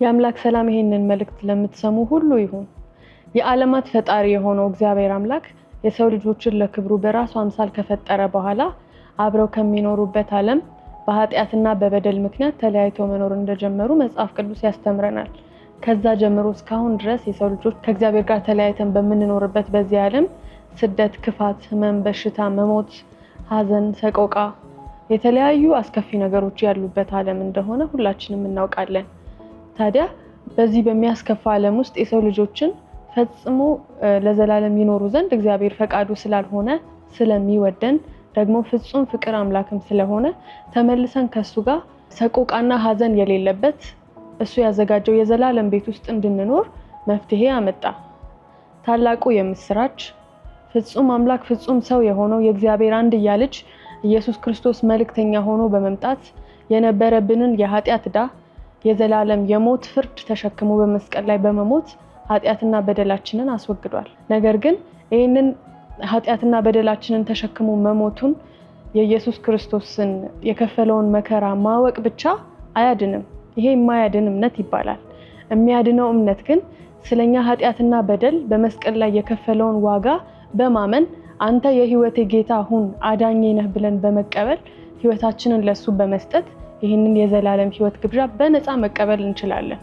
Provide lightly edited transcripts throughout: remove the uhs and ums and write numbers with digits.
የአምላክ ሰላም ይሄንን መልእክት ለምትሰሙ ሁሉ ይሁን። የዓለማት ፈጣሪ የሆነው እግዚአብሔር አምላክ የሰው ልጆችን ለክብሩ በራሱ አምሳል ከፈጠረ በኋላ አብረው ከሚኖሩበት ዓለም በኃጢአትና በበደል ምክንያት ተለያይተው መኖር እንደጀመሩ መጽሐፍ ቅዱስ ያስተምረናል። ከዛ ጀምሮ እስካሁን ድረስ የሰው ልጆች ከእግዚአብሔር ጋር ተለያይተን በምንኖርበት በዚህ ዓለም ስደት፣ ክፋት፣ ህመም፣ በሽታ፣ መሞት፣ ሐዘን፣ ሰቆቃ የተለያዩ አስከፊ ነገሮች ያሉበት ዓለም እንደሆነ ሁላችንም እናውቃለን። ታዲያ በዚህ በሚያስከፋ ዓለም ውስጥ የሰው ልጆችን ፈጽሞ ለዘላለም ይኖሩ ዘንድ እግዚአብሔር ፈቃዱ ስላልሆነ ስለሚወደን ደግሞ ፍጹም ፍቅር አምላክም ስለሆነ ተመልሰን ከሱ ጋር ሰቆቃና ሐዘን የሌለበት እሱ ያዘጋጀው የዘላለም ቤት ውስጥ እንድንኖር መፍትሄ አመጣ። ታላቁ የምስራች ፍጹም አምላክ ፍጹም ሰው የሆነው የእግዚአብሔር አንድያ ልጅ ኢየሱስ ክርስቶስ መልእክተኛ ሆኖ በመምጣት የነበረብንን የኃጢአት ዕዳ የዘላለም የሞት ፍርድ ተሸክሞ በመስቀል ላይ በመሞት ኃጢአትና በደላችንን አስወግዷል። ነገር ግን ይህንን ኃጢአትና በደላችንን ተሸክሞ መሞቱን የኢየሱስ ክርስቶስን የከፈለውን መከራ ማወቅ ብቻ አያድንም። ይሄ የማያድን እምነት ይባላል። የሚያድነው እምነት ግን ስለኛ ኃጢአትና በደል በመስቀል ላይ የከፈለውን ዋጋ በማመን አንተ የህይወቴ ጌታ ሁን አዳኜ ነህ ብለን በመቀበል ህይወታችንን ለሱ በመስጠት ይህንን የዘላለም ህይወት ግብዣ በነፃ መቀበል እንችላለን።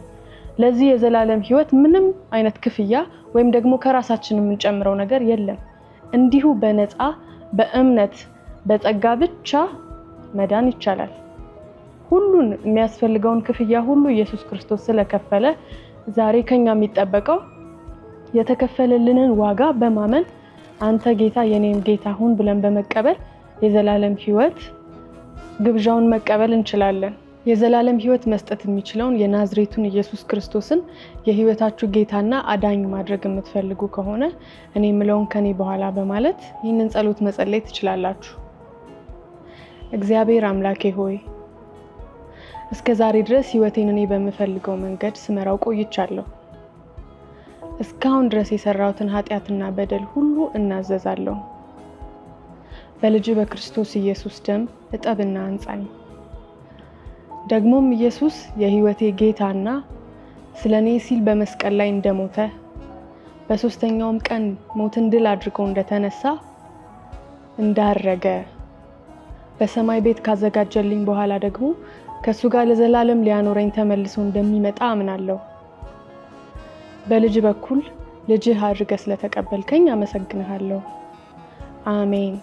ለዚህ የዘላለም ህይወት ምንም አይነት ክፍያ ወይም ደግሞ ከራሳችን የምንጨምረው ነገር የለም። እንዲሁ በነፃ በእምነት በጸጋ ብቻ መዳን ይቻላል። ሁሉን የሚያስፈልገውን ክፍያ ሁሉ ኢየሱስ ክርስቶስ ስለከፈለ ዛሬ ከኛ የሚጠበቀው የተከፈለልንን ዋጋ በማመን አንተ ጌታ የኔም ጌታ ሁን ብለን በመቀበል የዘላለም ህይወት ግብዣውን መቀበል እንችላለን። የዘላለም ህይወት መስጠት የሚችለውን የናዝሬቱን ኢየሱስ ክርስቶስን የህይወታችሁ ጌታና አዳኝ ማድረግ የምትፈልጉ ከሆነ እኔ የምለውን ከኔ በኋላ በማለት ይህንን ጸሎት መጸለይ ትችላላችሁ። እግዚአብሔር አምላኬ ሆይ እስከዛሬ ድረስ ህይወቴን እኔ በመፈልገው መንገድ ስመራው ቆይቻለሁ። እስካሁን ድረስ የሰራሁትን ኃጢአትና በደል ሁሉ እናዘዛለሁ። በልጅ በክርስቶስ ኢየሱስ ደም እጠብና አንጻኝ። ደግሞም ኢየሱስ የህይወቴ ጌታና ስለኔ ሲል በመስቀል ላይ እንደሞተ በሶስተኛውም ቀን ሞትን ድል አድርጎ እንደተነሳ እንዳረገ በሰማይ ቤት ካዘጋጀልኝ በኋላ ደግሞ ከሱ ጋር ለዘላለም ሊያኖረኝ ተመልሶ እንደሚመጣ አምናለሁ። በልጅ በኩል ልጅህ አድርገህ ስለተቀበልከኝ አመሰግንሃለሁ። አሜን።